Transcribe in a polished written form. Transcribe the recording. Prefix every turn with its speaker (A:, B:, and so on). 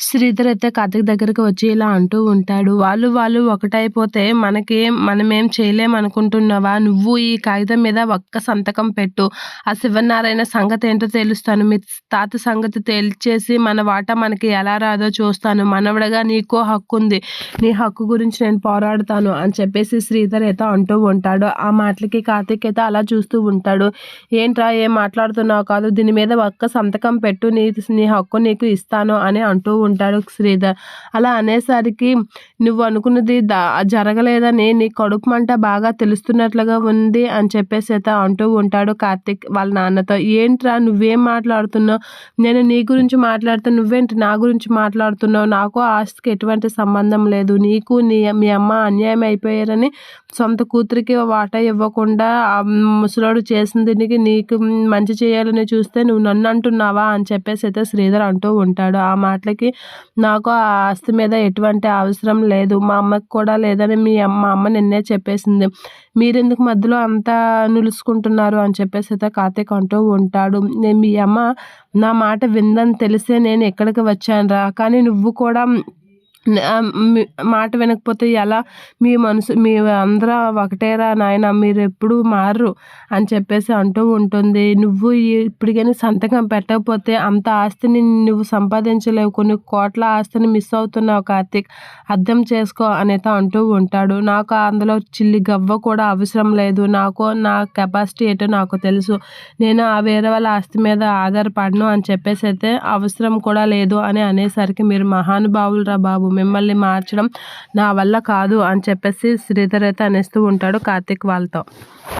A: శ్రీధర్ అయితే కార్తీక్ దగ్గరికి వచ్చి ఇలా అంటూ ఉంటాడు. వాళ్ళు ఒకటైపోతే మనమేం చేయలేమనుకుంటున్నావా? నువ్వు ఈ కాగితం మీద ఒక్క సంతకం పెట్టు. ఆ శివనారాయణ సంగతేంటో తేలుస్తాను. మీ తాత సంగతి తేల్చేసి మన వాటా మనకి ఎలా రాదో చూస్తాను. మనవడగా నీకో హక్కుంది. నీ హక్కు గురించి నేను పోరాడతాను అని చెప్పేసి శ్రీధర్ అయితే అంటూ ఉంటాడు. ఆ మాటలకి కార్తీక్ అయితే అలా చూస్తూ ఉంటాడు. ఏంట్రా ఏం మాట్లాడుతున్నావు కాదు, దీని మీద ఒక్క సంతకం పెట్టు, నీ హక్కు నీకు ఇస్తాను అని అంటూ ఉంటాడు శ్రీధర్. అలా అనేసరికి నువ్వు అనుకున్నది జరగలేదని నీ కడుపు మంట బాగా తెలుస్తున్నట్లుగా ఉంది అని చెప్పేసి అయితే అంటూ ఉంటాడు కార్తీక్ వాళ్ళ నాన్నతో. ఏంట్రా నువ్వేం మాట్లాడుతున్నావు? నేను నీ గురించి మాట్లాడితే నువ్వేంటి నా గురించి మాట్లాడుతున్నావు? నాకు ఆస్తికి ఎటువంటి సంబంధం లేదు. నీకు మీ అమ్మ అన్యాయం అయిపోయారని సొంత కూతురికి వాటా ఇవ్వకుండా ముసలోడు చేసిన నీకు మంచి చేయాలని చూస్తే నువ్వు నన్ను అంటున్నావా అని చెప్పేసి అయితే శ్రీధర్ అంటూ ఉంటాడు. ఆ మాటలకి నాకు ఆ ఆస్తి మీద ఎటువంటి అవసరం లేదు, మా అమ్మకి కూడా లేదని మా అమ్మ నిన్నే చెప్పేసింది. మీరెందుకు మధ్యలో అంతా నిలుచుకుంటున్నారు అని చెప్పేసి అయితే కార్తీక్ అంటూ ఉంటాడు. మీ అమ్మ నా మాట విందని తెలిసే నేను ఎక్కడికి వచ్చానురా. కానీ నువ్వు కూడా మాట వినకపోతే ఎలా? మీ అందరూ ఒకటేరా నాయన, మీరు ఎప్పుడు మారరు అని చెప్పేసి అంటూ ఉంటుంది. నువ్వు ఇప్పటికైనా సంతకం పెట్టకపోతే అంత ఆస్తిని నువ్వు సంపాదించలేవు. కొన్ని కోట్ల ఆస్తిని మిస్ అవుతున్నావు కార్తీక్, అర్థం చేసుకో అనేది అంటూ ఉంటాడు. నాకు అందులో చిల్లి గవ్వ కూడా అవసరం లేదు. నా కెపాసిటీ ఏంటో నాకు తెలుసు. నేను ఆ వేరే వాళ్ళ ఆస్తి మీద ఆధారపడను అని చెప్పేసి అయితే అవసరం కూడా లేదు అని అనేసరికి మీరు మహానుభావులురా బాబు, మిమ్మల్ని మార్చడం నా వల్ల కాదు అని చెప్పేసి శ్రీధర్ అయితే అనేస్తూ ఉంటాడు కార్తీక్ వాళ్ళతో.